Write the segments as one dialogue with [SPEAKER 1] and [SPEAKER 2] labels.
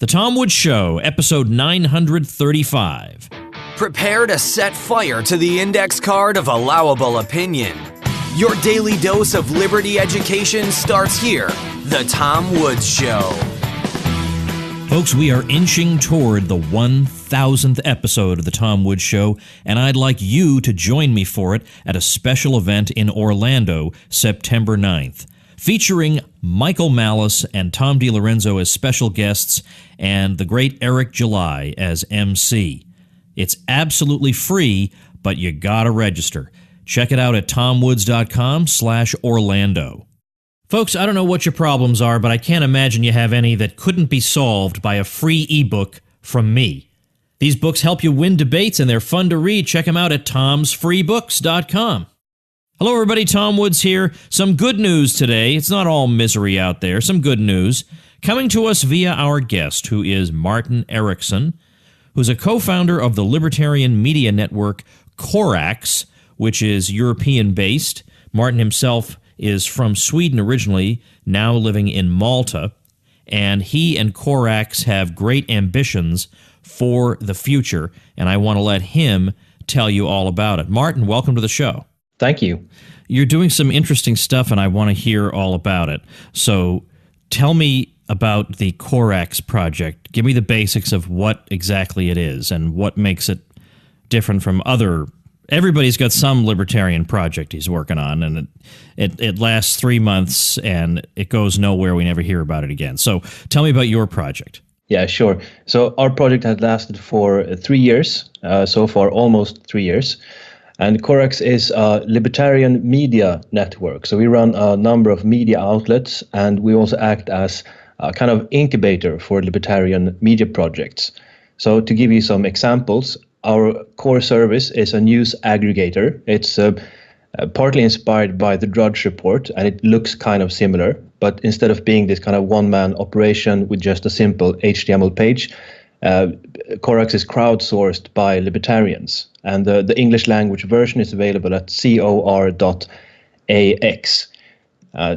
[SPEAKER 1] The Tom Woods Show, episode 935.
[SPEAKER 2] Prepare to set fire to the index card of allowable opinion. Your daily dose of liberty education starts here. The Tom Woods Show.
[SPEAKER 1] Folks, we are inching toward the 1,000th episode of The Tom Woods Show, and I'd like you to join me for it at a special event in Orlando, September 9th. Featuring Michael Malice and Tom DiLorenzo as special guests and the great Eric July as MC. It's absolutely free, but you gotta register. Check it out at tomwoods.com/Orlando. Folks, I don't know what your problems are, but I can't imagine you have any that couldn't be solved by a free ebook from me. These books help you win debates, and they're fun to read. Check them out at tomsfreebooks.com. Hello, everybody. Tom Woods here. Some good news today. It's not all misery out there. Some good news. Coming to us via our guest, who is Martin Eriksson, who's a co-founder of the libertarian media network Corax, which is European-based. Martin himself is from Sweden originally, now living in Malta. And he and Corax have great ambitions for the future, and I want to let him tell you all about it. Martin, welcome to the show.
[SPEAKER 3] Thank you.
[SPEAKER 1] You're doing some interesting stuff, and I want to hear all about it. So tell me about the Corax project. Give me the basics of what exactly it is and what makes it different from other. Everybody's got some libertarian project he's working on, and it lasts 3 months, and it goes nowhere. We never hear about it again. So tell me about your project.
[SPEAKER 3] Yeah, sure. So our project has lasted for 3 years, so far almost 3 years. And Corax is a libertarian media network. So we run a number of media outlets, and we also act as a kind of incubator for libertarian media projects. So to give you some examples, our core service is a news aggregator. It's partly inspired by the Drudge Report, and it looks kind of similar. But instead of being this kind of one-man operation with just a simple HTML page, Corax is crowdsourced by libertarians, and the English language version is available at cor.ax.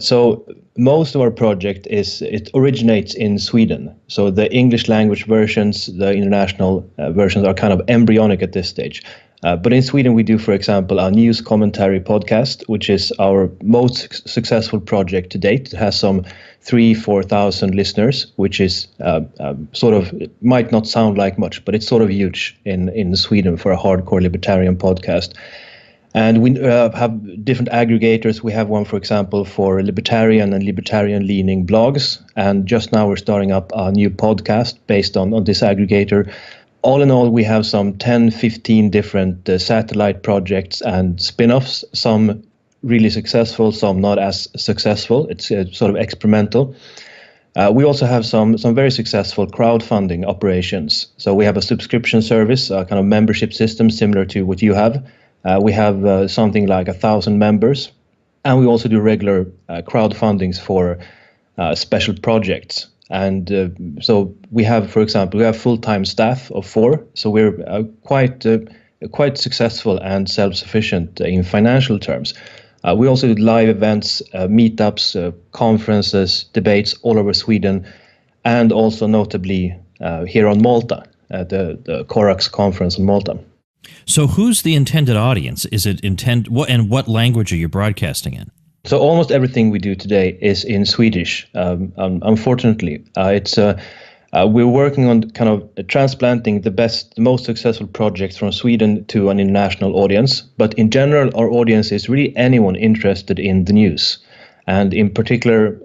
[SPEAKER 3] So most of our project it originates in Sweden. So the English language versions, the international versions are kind of embryonic at this stage. But in Sweden, we do, for example, a news commentary podcast, which is our most successful project to date. It has some 3,000-4,000 listeners, which is sort of, it might not sound like much, but it's sort of huge in Sweden for a hardcore libertarian podcast. And we have different aggregators. We have one, for example, for libertarian and libertarian-leaning blogs. And just now we're starting up a new podcast based on this aggregator. All in all, we have some 10, 15 different satellite projects and spin-offs, some really successful, some not as successful. It's sort of experimental. We also have some very successful crowdfunding operations. So we have a subscription service, a kind of membership system similar to what you have. We have something like 1,000 members. And we also do regular crowdfundings for special projects. And so we have, for example, we have full-time staff of 4. So we're quite successful and self-sufficient in financial terms. We also do live events, meetups, conferences, debates all over Sweden, and also notably here on Malta, at the Corax conference in Malta.
[SPEAKER 1] So who's the intended audience? Is it what language are you broadcasting in?
[SPEAKER 3] So almost everything we do today is in Swedish. Unfortunately, we're working on kind of transplanting the most successful projects from Sweden to an international audience. But in general, our audience is really anyone interested in the news, and in particular,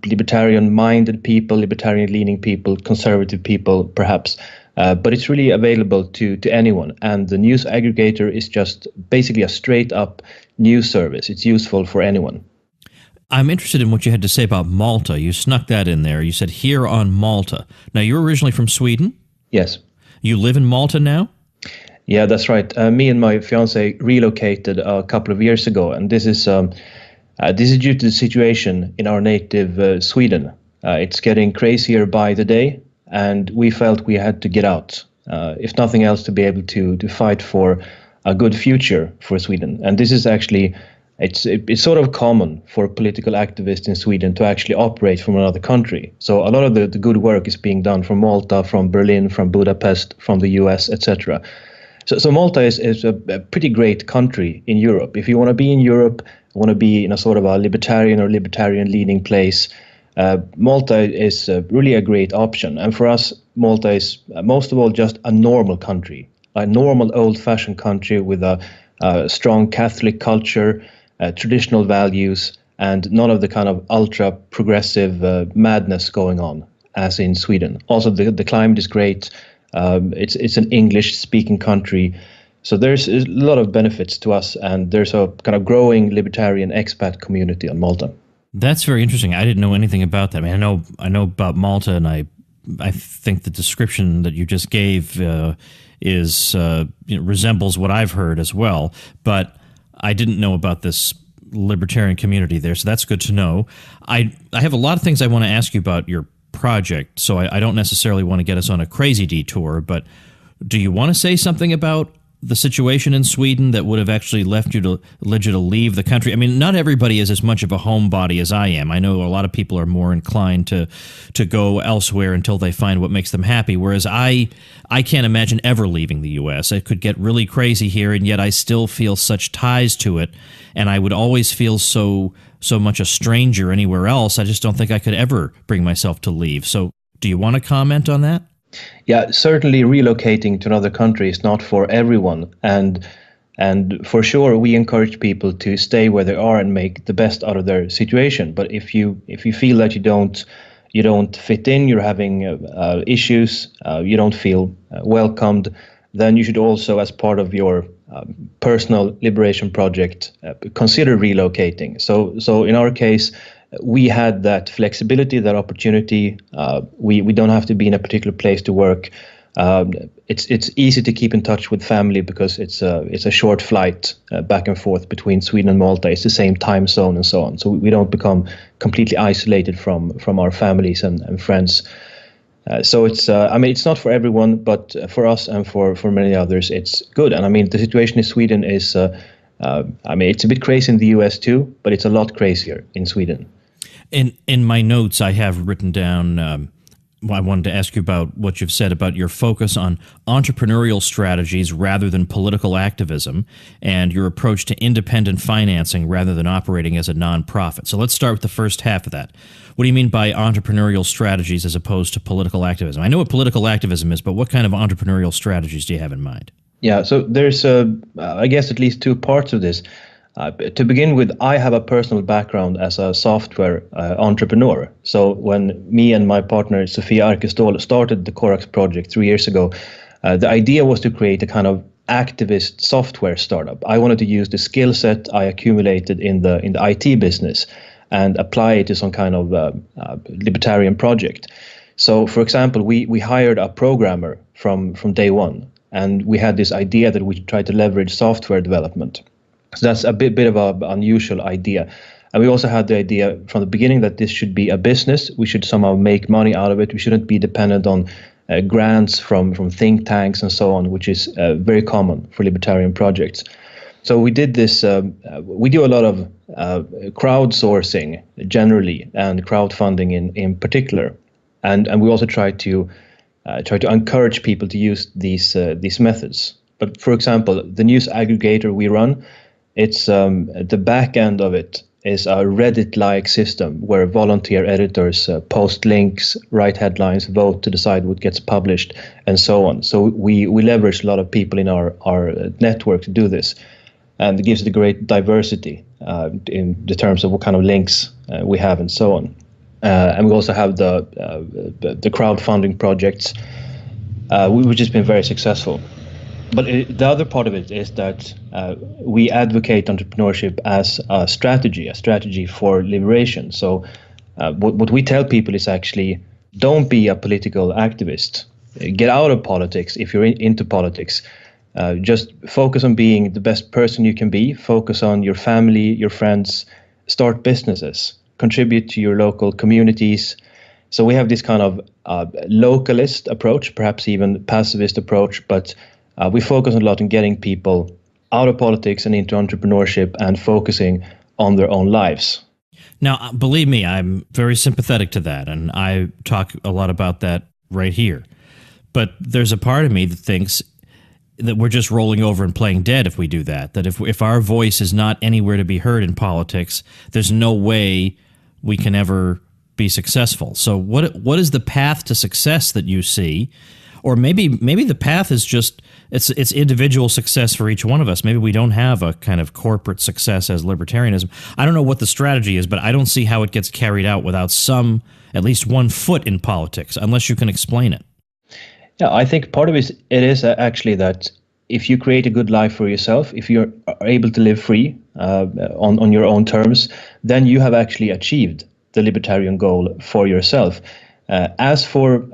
[SPEAKER 3] libertarian-minded people, libertarian-leaning people, conservative people, perhaps. But it's really available to anyone. And the news aggregator is just basically a straight-up news service. It's useful for anyone.
[SPEAKER 1] I'm interested in what you had to say about Malta. You snuck that in there. You said here on Malta. Now, you're originally from Sweden?
[SPEAKER 3] Yes.
[SPEAKER 1] You live in Malta now?
[SPEAKER 3] Yeah, that's right. Me and my fiancée relocated a couple of years ago, and this is due to the situation in our native Sweden. It's getting crazier by the day, and we felt we had to get out, if nothing else, to be able to fight for a good future for Sweden. And this is actually it's sort of common for political activists in Sweden to actually operate from another country. So a lot of the good work is being done from Malta, from Berlin, from Budapest, from the US, etc. So Malta is a pretty great country in Europe. If you want to be in Europe, want to be in a sort of a libertarian leading place, Malta is really a great option. And for us, Malta is most of all just a normal country, a normal old-fashioned country with a strong Catholic culture, traditional values, and none of the kind of ultra-progressive madness going on as in Sweden. Also, the climate is great. It's an English-speaking country. So there's a lot of benefits to us, and there's a kind of growing libertarian expat community on Malta.
[SPEAKER 1] That's very interesting. I didn't know anything about that. I mean, I know about Malta, and I think the description that you just gave resembles what I've heard as well. But I didn't know about this libertarian community there, so that's good to know. I have a lot of things I want to ask you about your project, so I don't necessarily want to get us on a crazy detour, but do you want to say something about the situation in Sweden that would have actually led you to leave the country? I mean, not everybody is as much of a homebody as I am. I know a lot of people are more inclined to go elsewhere until they find what makes them happy, whereas I can't imagine ever leaving the U.S. It could get really crazy here, and yet I still feel such ties to it, and I would always feel so much a stranger anywhere else. I just don't think I could ever bring myself to leave. So do you want to comment on that?
[SPEAKER 3] Yeah, certainly relocating to another country is not for everyone, and for sure we encourage people to stay where they are and make the best out of their situation. But if you feel that you don't fit in, you're having issues, you don't feel welcomed, then you should also, as part of your personal liberation project, consider relocating. So in our case, we had that flexibility, that opportunity. We don't have to be in a particular place to work. It's easy to keep in touch with family because it's a short flight back and forth between Sweden and Malta. It's the same time zone and so on. So we don't become completely isolated from our families and friends. So it's it's not for everyone, but for us and for many others, it's good. And I mean, the situation in Sweden is it's a bit crazy in the US too, but it's a lot crazier in Sweden.
[SPEAKER 1] In my notes, I have written down, I wanted to ask you about what you've said about your focus on entrepreneurial strategies rather than political activism, and your approach to independent financing rather than operating as a nonprofit. So let's start with the first half of that. What do you mean by entrepreneurial strategies as opposed to political activism? I know what political activism is, but what kind of entrepreneurial strategies do you have in mind?
[SPEAKER 3] Yeah, so there's, I guess, at least two parts of this. To begin with, I have a personal background as a software entrepreneur. So when me and my partner, Sofia Arkestål, started the Corax project 3 years ago, the idea was to create a kind of activist software startup. I wanted to use the skill set I accumulated in the IT business and apply it to some kind of libertarian project. So, for example, we hired a programmer from day one, and we had this idea that we should try to leverage software development. So that's a bit of an unusual idea. And we also had the idea from the beginning that this should be a business. We should somehow make money out of it. We shouldn't be dependent on grants from think tanks and so on, which is very common for libertarian projects. So we did this. We do a lot of crowdsourcing generally and crowdfunding in particular. And we also try to encourage people to use these methods. But for example, the news aggregator we run, it's the back end of it is a Reddit-like system where volunteer editors post links, write headlines, vote to decide what gets published, and so on. So we leverage a lot of people in our network to do this, and it gives it a great diversity in the terms of what kind of links we have and so on. And we also have the crowdfunding projects, which has been very successful. But the other part of it is that we advocate entrepreneurship as a strategy for liberation. So what we tell people is actually, don't be a political activist. Get out of politics if you're into politics. Just focus on being the best person you can be. Focus on your family, your friends. Start businesses. Contribute to your local communities. So we have this kind of localist approach, perhaps even pacifist approach, but we focus a lot on getting people out of politics and into entrepreneurship and focusing on their own lives.
[SPEAKER 1] Now, believe me, I'm very sympathetic to that, and I talk a lot about that right here. But there's a part of me that thinks that we're just rolling over and playing dead if we do that. That if our voice is not anywhere to be heard in politics, there's no way we can ever be successful. So what is the path to success that you see? Or maybe the path is just it's individual success for each one of us. Maybe we don't have a kind of corporate success as libertarianism. I don't know what the strategy is, but I don't see how it gets carried out without at least one foot in politics, unless you can explain it.
[SPEAKER 3] Yeah, I think part of it is actually that if you create a good life for yourself, if you're able to live free on your own terms, then you have actually achieved the libertarian goal for yourself. As for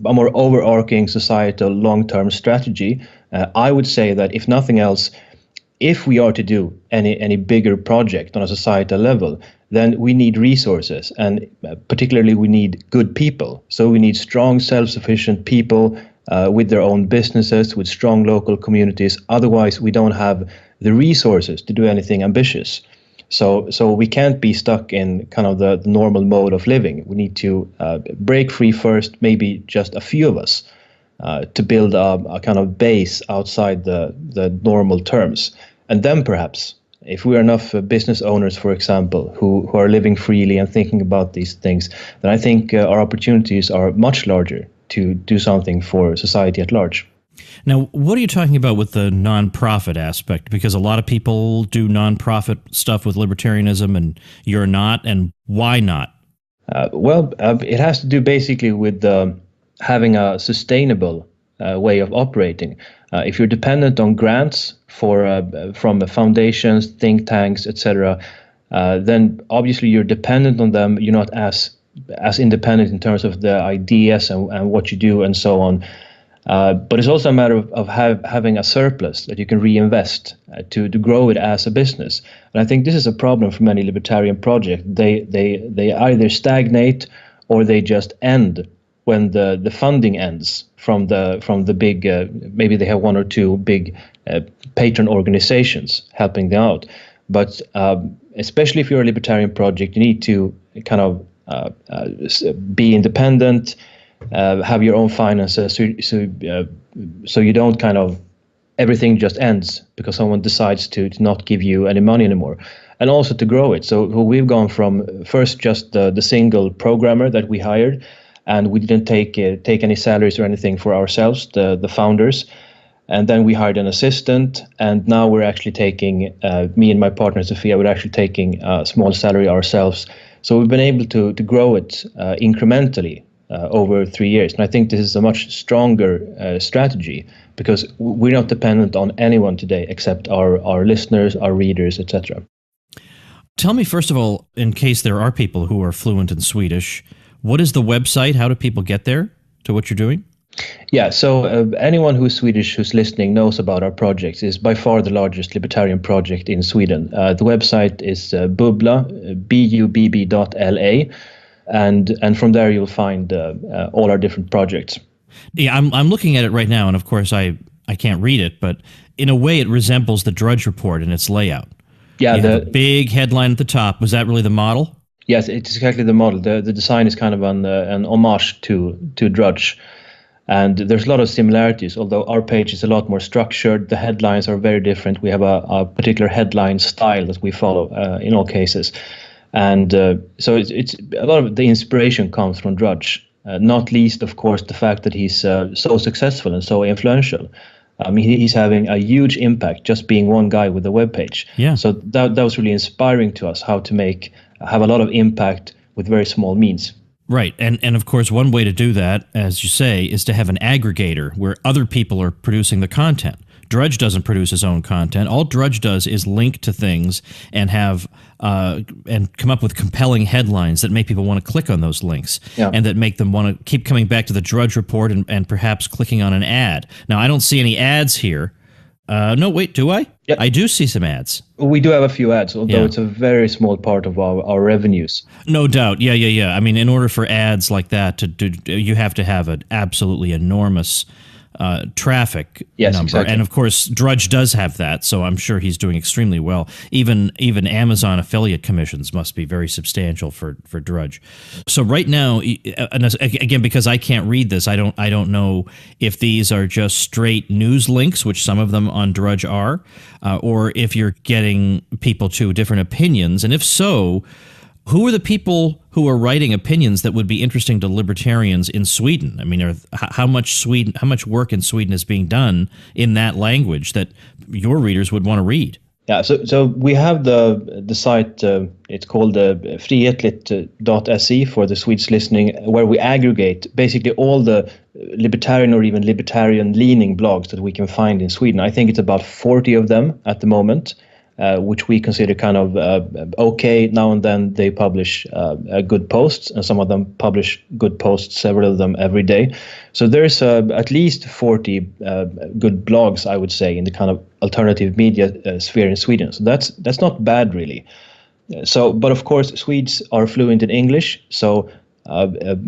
[SPEAKER 3] a more overarching societal long-term strategy, I would say that if nothing else, if we are to do any bigger project on a societal level, then we need resources, and particularly we need good people. So we need strong, self-sufficient people with their own businesses, with strong local communities. Otherwise, we don't have the resources to do anything ambitious. So we can't be stuck in kind of the normal mode of living. We need to break free first, maybe just a few of us, to build a kind of base outside the normal terms. And then perhaps, if we are enough business owners, for example, who are living freely and thinking about these things, then I think our opportunities are much larger to do something for society at large.
[SPEAKER 1] Now, what are you talking about with the nonprofit aspect? Because a lot of people do nonprofit stuff with libertarianism, and you're not. And why not?
[SPEAKER 3] It has to do basically with having a sustainable way of operating. If you're dependent on grants from foundations, think tanks, etc., then obviously you're dependent on them. You're not as independent in terms of the ideas and what you do and so on. But it's also a matter of having a surplus that you can reinvest to grow it as a business. And I think this is a problem for many libertarian projects. They either stagnate or they just end when the funding ends from the big. Maybe they have one or two big patron organizations helping them out. But especially if you're a libertarian project, you need to kind of be independent. Have your own finances, so you don't kind of everything just ends because someone decides to not give you any money anymore, and also to grow it. So we've gone from first just the single programmer that we hired, and we didn't take any salaries or anything for ourselves, the founders, and then we hired an assistant, and now we're actually taking me and my partner Sophia, we're actually taking a small salary ourselves. So we've been able to grow it incrementally. Over 3 years. And I think this is a much stronger strategy because we're not dependent on anyone today except our listeners, our readers, etc.
[SPEAKER 1] Tell me, first of all, in case there are people who are fluent in Swedish, what is the website? How do people get there to what you're doing?
[SPEAKER 3] Yeah, so anyone who's Swedish who's listening knows about our project. It's by far the largest libertarian project in Sweden. The website is Bubbla, bubb.la. And from there you'll find all our different projects.
[SPEAKER 1] Yeah, I'm looking at it right now, and of course I can't read it, but in a way it resembles the Drudge Report in its layout.
[SPEAKER 3] Yeah,
[SPEAKER 1] you have a big headline at the top. Was that really the model?
[SPEAKER 3] Yes, it's exactly the model. The design is kind of an homage to Drudge, and there's a lot of similarities. Although our page is a lot more structured, the headlines are very different. We have a particular headline style that we follow in all cases. And so it's a lot of the inspiration comes from Drudge, not least, of course, the fact that he's so successful and so influential. I mean, he's having a huge impact just being one guy with a webpage.
[SPEAKER 1] Yeah.
[SPEAKER 3] So that was really inspiring to us how to have a lot of impact with very small means.
[SPEAKER 1] Right. And of course, one way to do that, as you say, is to have an aggregator where other people are producing the content. Drudge doesn't produce his own content. All Drudge does is link to things and have and come up with compelling headlines that make people want to click on those links, and that make them want to keep coming back to the Drudge Report and perhaps clicking on an ad. Now, I don't see any ads here. No, wait, do I?
[SPEAKER 3] Yep.
[SPEAKER 1] I do see some ads.
[SPEAKER 3] We do have a few ads, although it's a very small part of our revenues.
[SPEAKER 1] No doubt. Yeah. I mean, in order for ads like that to do, you have to have an absolutely enormous traffic
[SPEAKER 3] Yes,
[SPEAKER 1] number.
[SPEAKER 3] exactly.
[SPEAKER 1] And of course, Drudge does have that, so I'm sure he's doing extremely well. Even Amazon affiliate commissions must be very substantial for Drudge. So right now, and again, because I can't read this, I don't know if these are just straight news links, which some of them on Drudge are, or if you're getting people to different opinions. And if so, who are the people who are writing opinions that would be interesting to libertarians in Sweden? I mean, how much work in Sweden is being done in that language that your readers would want to read?
[SPEAKER 3] Yeah, so we have the site. It's called frihetligt.se for the Swedes listening, where we aggregate basically all the libertarian or even libertarian-leaning blogs that we can find in Sweden. I think it's about 40 of them at the moment. Which we consider kind of okay. Now and then they publish good posts, and some of them publish good posts, several of them every day. So there's at least 40 good blogs, I would say, in the kind of alternative media sphere in Sweden. So that's not bad, really. But of course, Swedes are fluent in English, so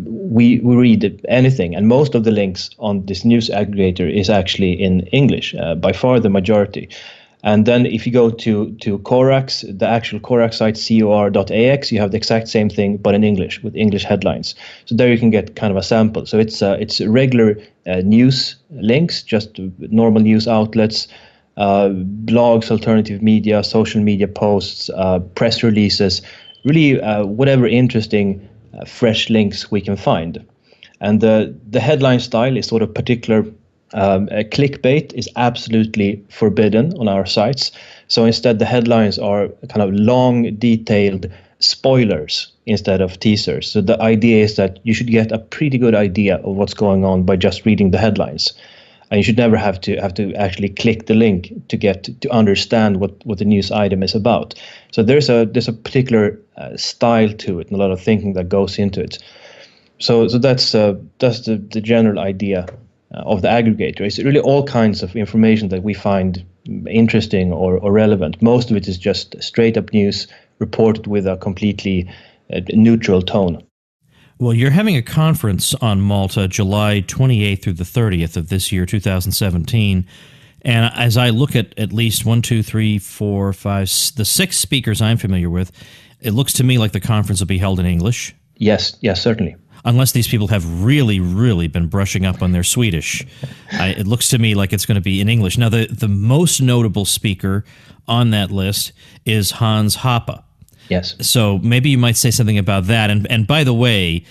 [SPEAKER 3] we read anything, and most of the links on this news aggregator is actually in English, by far the majority. And then if you go to Corax, the actual Corax site, cor.ax, you have the exact same thing, but in English, with English headlines. So there you can get kind of a sample. So it's regular news links, just normal news outlets, blogs, alternative media, social media posts, press releases, really whatever interesting, fresh links we can find. And the headline style is sort of particular. Clickbait is absolutely forbidden on our sites. So instead, the headlines are kind of long, detailed spoilers instead of teasers. So the idea is that you should get a pretty good idea of what's going on by just reading the headlines. And you should never have to actually click the link to understand what the news item is about. So there's a particular style to it and a lot of thinking that goes into it. So that's the general idea of the aggregator. It's really all kinds of information that we find interesting or relevant. Most of it is just straight up news reported with a completely neutral tone.
[SPEAKER 1] Well, you're having a conference on Malta July 28th through the 30th of this year, 2017. And as I look at least 1, 2, 3, 4, 5, the 6 speakers I'm familiar with, it looks to me like the conference will be held in English.
[SPEAKER 3] Yes, certainly.
[SPEAKER 1] Unless these people have really, really been brushing up on their Swedish. It looks to me like it's going to be in English. Now, the most notable speaker on that list is Hans Hoppe.
[SPEAKER 3] Yes.
[SPEAKER 1] So maybe you might say something about that. And by the way,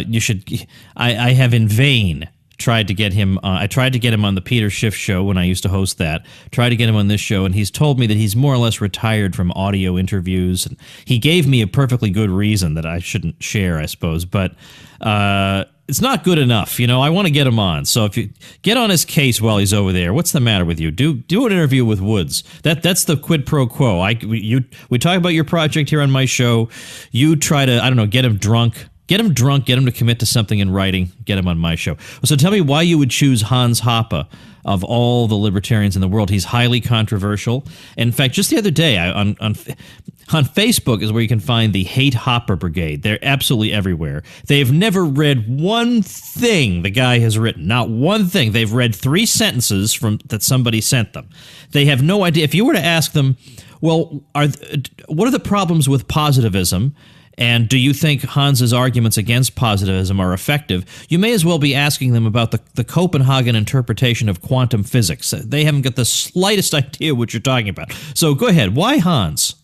[SPEAKER 1] you should. I have in vain tried to get him. I tried to get him on the Peter Schiff show when I used to host that. Tried to get him on this show, and he's told me that he's more or less retired from audio interviews. And he gave me a perfectly good reason that I shouldn't share, I suppose. But it's not good enough. You know, I want to get him on. So if you get on his case while he's over there, what's the matter with you? Do an interview with Woods. That's the quid pro quo. We talk about your project here on my show. You try to, I don't know, get him drunk. Get him to commit to something in writing, get him on my show. So tell me why you would choose Hans Hoppe of all the libertarians in the world. He's highly controversial. In fact, just the other day on Facebook is where you can find the Hate Hoppe Brigade. They're absolutely everywhere. They've never read one thing the guy has written, not one thing. They've read 3 sentences that somebody sent them. They have no idea. If you were to ask them, well, what are the problems with positivism? And do you think Hans's arguments against positivism are effective? You may as well be asking them about the Copenhagen interpretation of quantum physics. They haven't got the slightest idea what you're talking about. So go ahead. Why Hans?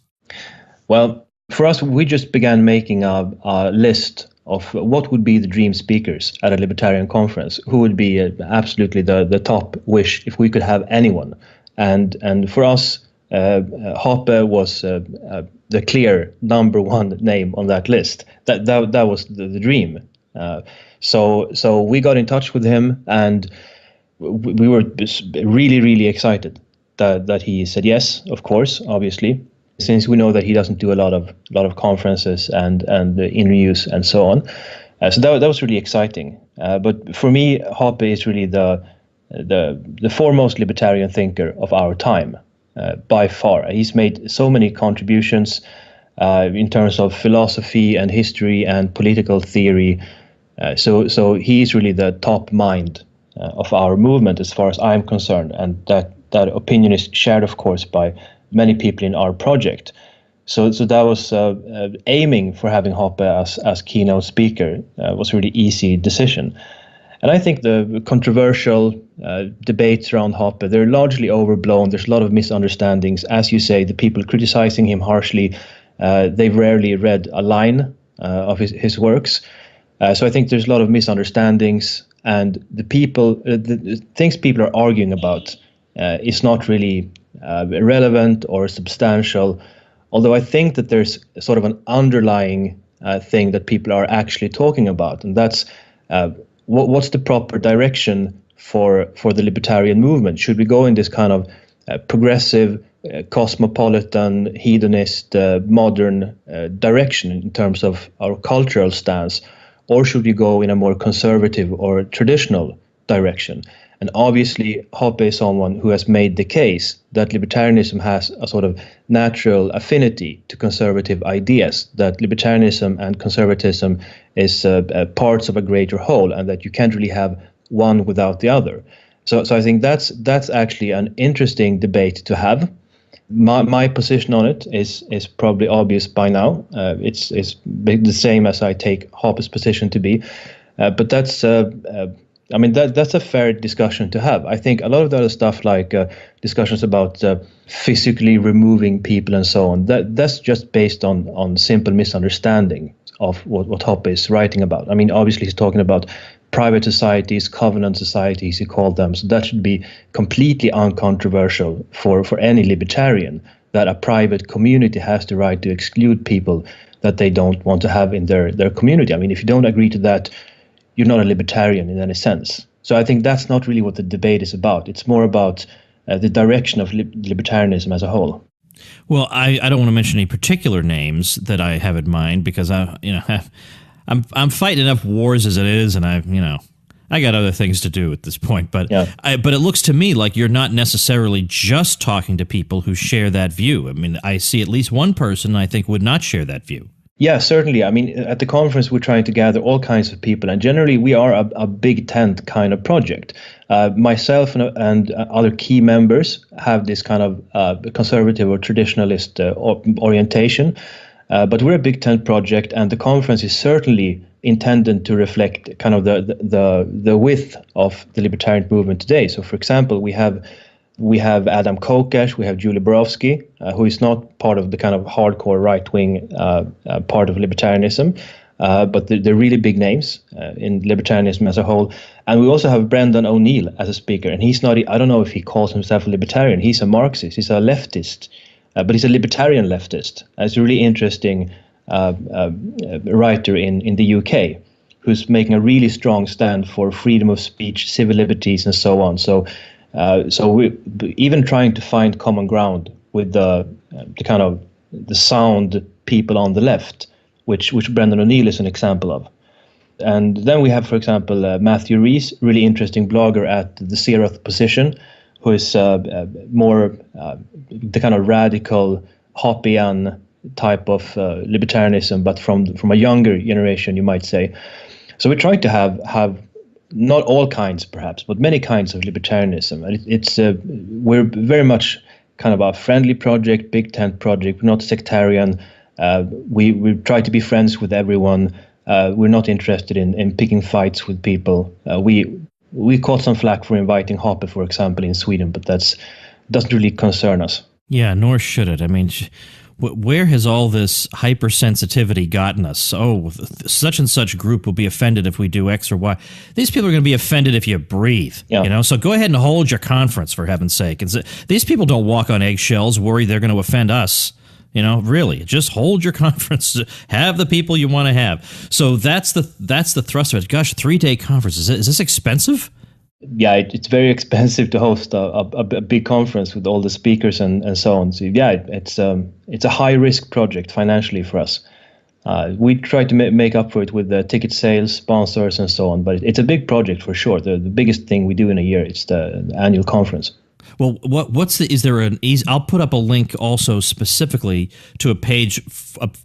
[SPEAKER 3] Well, for us, we just began making a list of what would be the dream speakers at a libertarian conference, who would be absolutely the top wish if we could have anyone. And for us, Hoppe was the clear number one name on that list. That was the dream. So we got in touch with him, and we were really, really excited that he said yes, of course, obviously, since we know that he doesn't do a lot of conferences and interviews and so on. So that was really exciting. But for me, Hoppe is really the foremost libertarian thinker of our time. By far. He's made so many contributions in terms of philosophy and history and political theory. So he's really the top mind of our movement, as far as I'm concerned, and that opinion is shared, of course, by many people in our project. So that was aiming for having Hoppe as keynote speaker was a really easy decision. And I think the controversial debates around Hoppe, they're largely overblown. There's a lot of misunderstandings. As you say, the people criticizing him harshly, they've rarely read a line of his works. So I think there's a lot of misunderstandings, and the things people are arguing about is not really relevant or substantial. Although I think that there's sort of an underlying thing that people are actually talking about, and that's what's the proper direction for the libertarian movement? Should we go in this kind of progressive, cosmopolitan, hedonist, modern direction in terms of our cultural stance, or should we go in a more conservative or traditional direction? And obviously, Hoppe is someone who has made the case that libertarianism has a sort of natural affinity to conservative ideas, that libertarianism and conservatism is parts of a greater whole, and that you can't really have one without the other. So I think that's actually an interesting debate to have. My position on it is probably obvious by now. It's the same as I take Hoppe's position to be, but that's. That's a fair discussion to have. I think a lot of the other stuff, like discussions about physically removing people and so on, that's just based on simple misunderstanding of what Hoppe is writing about. I mean, obviously he's talking about private societies, covenant societies, he called them. So that should be completely uncontroversial for any libertarian, that a private community has the right to exclude people that they don't want to have in their community. I mean, if you don't agree to that, you're not a libertarian in any sense. So I think that's not really what the debate is about. It's more about the direction of libertarianism as a whole.
[SPEAKER 1] Well, I don't want to mention any particular names that I have in mind, because I'm fighting enough wars as it is, and I got other things to do at this point. But but it looks to me like you're not necessarily just talking to people who share that view. I mean, I see at least one person I think would not share that view.
[SPEAKER 3] Yeah, certainly. I mean, at the conference, we're trying to gather all kinds of people, and generally we are a big tent kind of project. Myself and other key members have this kind of conservative or traditionalist orientation, but we're a big tent project, and the conference is certainly intended to reflect kind of the width of the libertarian movement today. So, for example, we have Adam Kokesh, we have Julie Borowski, who is not part of the kind of hardcore right-wing part of libertarianism, but they're really big names in libertarianism as a whole. And we also have Brendan O'Neill as a speaker, and he's not, I don't know if he calls himself a libertarian, he's a Marxist, he's a leftist, but he's a libertarian leftist. He's a really interesting writer in the UK, who's making a really strong stand for freedom of speech, civil liberties, and so on. So we even trying to find common ground with the kind of the sound people on the left, which Brendan O'Neill is an example of. And then we have, for example, Matthew Rees, really interesting blogger at the Zeroth Position, who is more the kind of radical Hoppian type of libertarianism, but from a younger generation, you might say. So we're trying to have not all kinds, perhaps, but many kinds of libertarianism. And we're very much kind of a friendly project, big tent project. We're not sectarian. We try to be friends with everyone. We're not interested in picking fights with people. We caught some flack for inviting Hoppe, for example, in Sweden, but that doesn't really concern us.
[SPEAKER 1] Yeah, nor should it. I mean, where has all this hypersensitivity gotten us? Oh, such and such group will be offended if we do X or Y. These people are going to be offended if you breathe. Yeah. So go ahead and hold your conference, for heaven's sake. These people don't walk on eggshells, worry they're going to offend us. Really, just hold your conference. Have the people you want to have. So that's the thrust of it. Gosh, 3-day conference. Is this expensive?
[SPEAKER 3] Yeah, it's very expensive to host a big conference with all the speakers and so on. So yeah, it's a high risk project financially for us. We try to make up for it with the ticket sales, sponsors, and so on. But it's a big project for sure. The biggest thing we do in a year is the annual conference.
[SPEAKER 1] Well, is there an easy? I'll put up a link also specifically to a page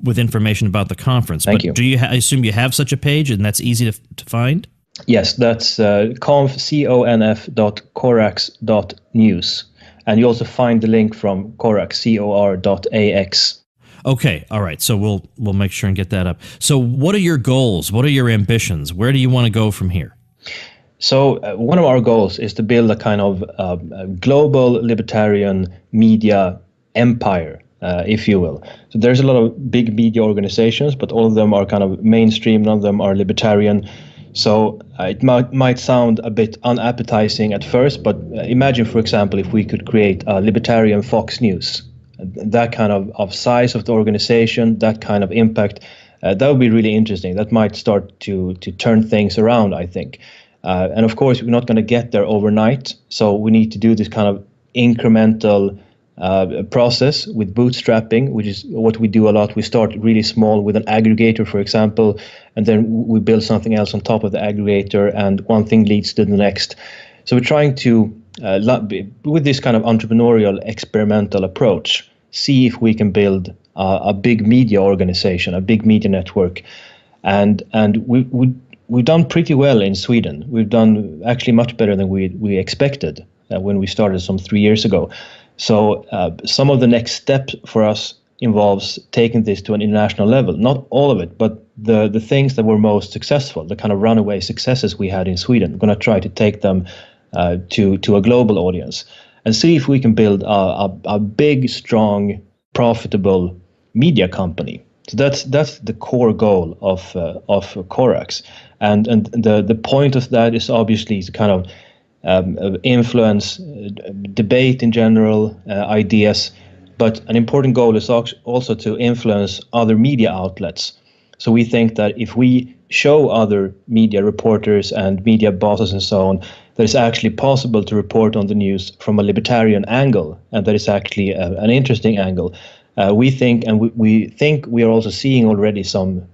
[SPEAKER 1] with information about the conference.
[SPEAKER 3] Thank you.
[SPEAKER 1] Do you I assume you have such a page and that's easy to find?
[SPEAKER 3] Yes, that's conf.corax.news. And you also find the link from Corax, cor.ax.
[SPEAKER 1] Okay, all right. So we'll make sure and get that up. So what are your goals? What are your ambitions? Where do you want to go from here?
[SPEAKER 3] So one of our goals is to build a kind of global libertarian media empire, if you will. So there's a lot of big media organizations, but all of them are kind of mainstream. None of them are libertarian. So it might sound a bit unappetizing at first, but imagine, for example, if we could create a libertarian Fox News. That kind of size of the organization, that kind of impact, that would be really interesting. That might start to turn things around, I think. And of course, we're not going to get there overnight. So we need to do this kind of incremental process with bootstrapping, which is what we do a lot. We start really small with an aggregator, for example, and then we build something else on top of the aggregator, and one thing leads to the next. So we're trying to, with this kind of entrepreneurial experimental approach, see if we can build a big media organization, a big media network. And we've done pretty well in Sweden. We've done actually much better than we expected when we started some 3 years ago. So some of the next step for us involves taking this to an international level. Not all of it, but the things that were most successful, the kind of runaway successes we had in Sweden. We're going to try to take them to a global audience and see if we can build a big, strong, profitable media company. So that's the core goal of Corax, and the point of that is obviously to kind of influence debate in general, ideas, but an important goal is also to influence other media outlets. So we think that if we show other media reporters and media bosses and so on that it's actually possible to report on the news from a libertarian angle, and that is actually an interesting angle. We think, and we think we are also seeing already some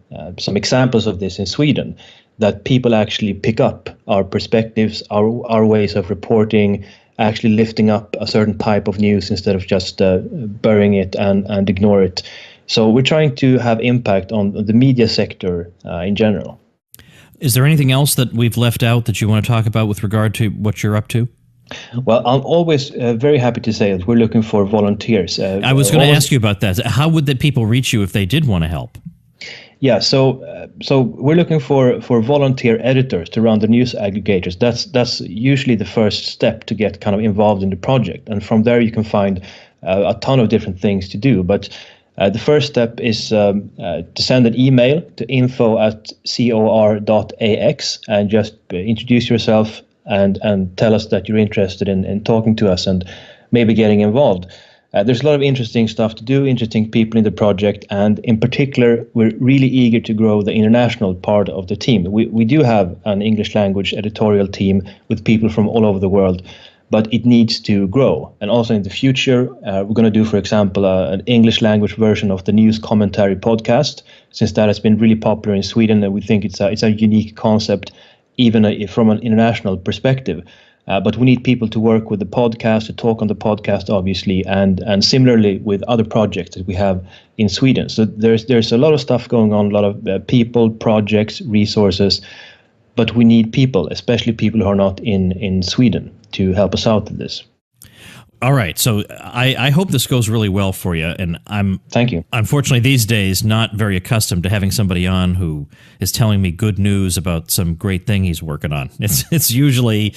[SPEAKER 3] examples of this in Sweden, that people actually pick up our perspectives, our ways of reporting, actually lifting up a certain type of news instead of just burying it and ignore it. So we're trying to have impact on the media sector in general.
[SPEAKER 1] Is there anything else that we've left out that you want to talk about with regard to what you're up to?
[SPEAKER 3] Well, I'm always very happy to say that we're looking for volunteers.
[SPEAKER 1] I was going to ask you about that. How would the people reach you if they did want to help?
[SPEAKER 3] Yeah, so we're looking for volunteer editors to run the news aggregators. That's usually the first step to get kind of involved in the project, and from there you can find a ton of different things to do. But the first step is to send an email to info@cor.ax and just introduce yourself and tell us that you're interested in talking to us and maybe getting involved. There's a lot of interesting stuff to do, interesting people in the project, and in particular, we're really eager to grow the international part of the team. We do have an English language editorial team with people from all over the world, but it needs to grow. And also in the future, we're going to do, for example, an English language version of the News Commentary podcast, since that has been really popular in Sweden, and we think it's a unique concept, even from an international perspective. But we need people to work with the podcast, to talk on the podcast, obviously, and similarly with other projects that we have in Sweden. So there's a lot of stuff going on, a lot of people, projects, resources, but we need people, especially people who are not in Sweden, to help us out with this.
[SPEAKER 1] All right, so I hope this goes really well for you, and
[SPEAKER 3] Thank you.
[SPEAKER 1] Unfortunately, these days, not very accustomed to having somebody on who is telling me good news about some great thing he's working on. It's usually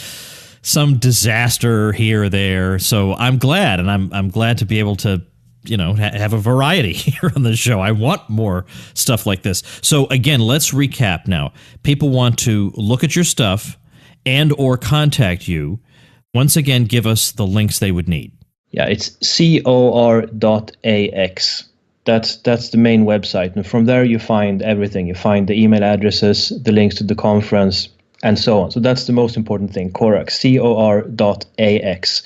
[SPEAKER 1] some disaster here or there. So I'm glad, and I'm glad to be able to, have a variety here on the show. I want more stuff like this. So again, let's recap now. People want to look at your stuff and or contact you. Once again, give us the links they would need.
[SPEAKER 3] Yeah, it's cor.ax. That's the main website. And from there, you find everything. You find the email addresses, the links to the conference, and so on. So that's the most important thing, Corax, cor.ax.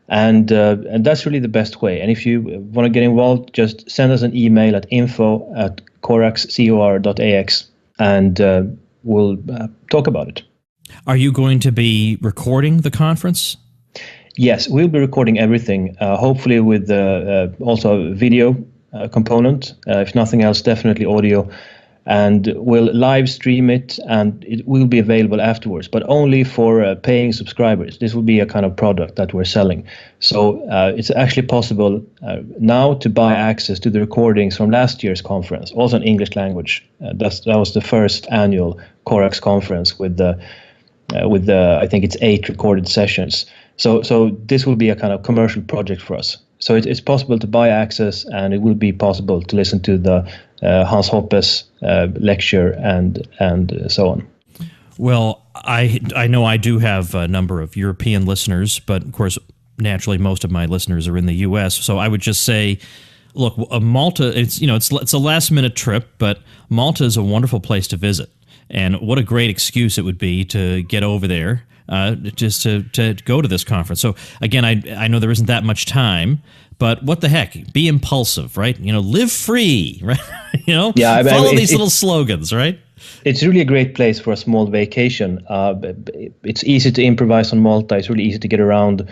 [SPEAKER 3] And that's really the best way. And if you want to get involved, just send us an email at info@corax.ax, and we'll talk about it.
[SPEAKER 1] Are you going to be recording the conference?
[SPEAKER 3] Yes, we'll be recording everything, hopefully with also a video component. If nothing else, definitely audio. and we'll live stream it, and it will be available afterwards, but only for paying subscribers. This will be a kind of product that we're selling. So it's actually possible now to buy access to the recordings from last year's conference, also in English language. That was the first annual Corax conference with the I think it's 8 recorded sessions. So this will be a kind of commercial project for us. So it's possible to buy access, and it will be possible to listen to the Hans Hoppe's lecture and so on.
[SPEAKER 1] Well, I know I do have a number of European listeners, but of course, naturally, most of my listeners are in the U.S. So I would just say, look, Malta. It's a last minute trip, but Malta is a wonderful place to visit, and what a great excuse it would be to get over there. Just to go to this conference. So again, I know there isn't that much time, but what the heck? Be impulsive, right? Live free, right? Follow these little slogans, right?
[SPEAKER 3] It's really a great place for a small vacation. It's easy to improvise on Malta. It's really easy to get around.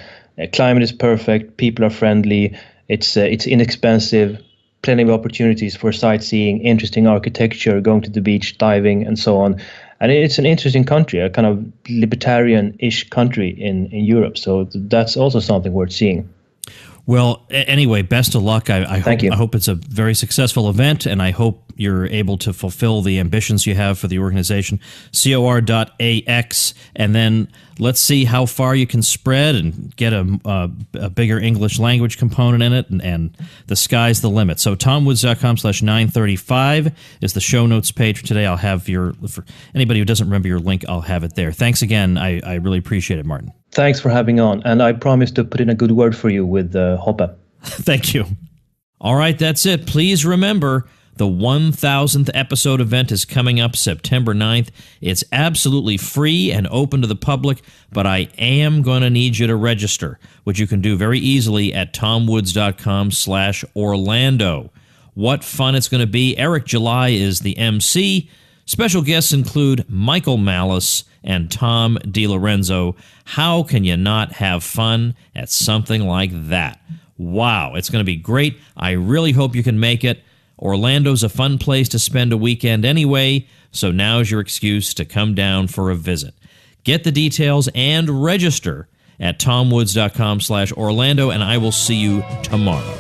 [SPEAKER 3] Climate is perfect. People are friendly. It's inexpensive. Plenty of opportunities for sightseeing, interesting architecture, going to the beach, diving, and so on. And it's an interesting country, a kind of libertarian-ish country in Europe. So that's also something worth seeing.
[SPEAKER 1] Well, anyway, best of luck. I hope it's a very successful event, and I hope you're able to fulfill the ambitions you have for the organization. COR.AX, and then let's see how far you can spread and get a bigger English language component in it, and the sky's the limit. So TomWoods.com/935 is the show notes page for today. I'll have for anybody who doesn't remember your link, I'll have it there. Thanks again. I really appreciate it, Martin.
[SPEAKER 3] Thanks for having on, and I promise to put in a good word for you with Hoppe.
[SPEAKER 1] Thank you. All right, that's it. Please remember, the 1000th episode event is coming up September 9th. It's absolutely free and open to the public, but I am going to need you to register, which you can do very easily at tomwoods.com/Orlando. What fun it's going to be. Eric July is the MC. Special guests include Michael Malice and Tom DiLorenzo. How can you not have fun at something like that? Wow, it's going to be great. I really hope you can make it. Orlando's a fun place to spend a weekend anyway, so now's your excuse to come down for a visit. Get the details and register at tomwoods.com/Orlando, and I will see you tomorrow.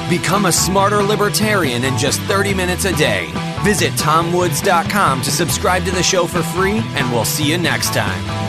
[SPEAKER 2] Become a smarter libertarian in just 30 minutes a day. Visit tomwoods.com to subscribe to the show for free, and we'll see you next time.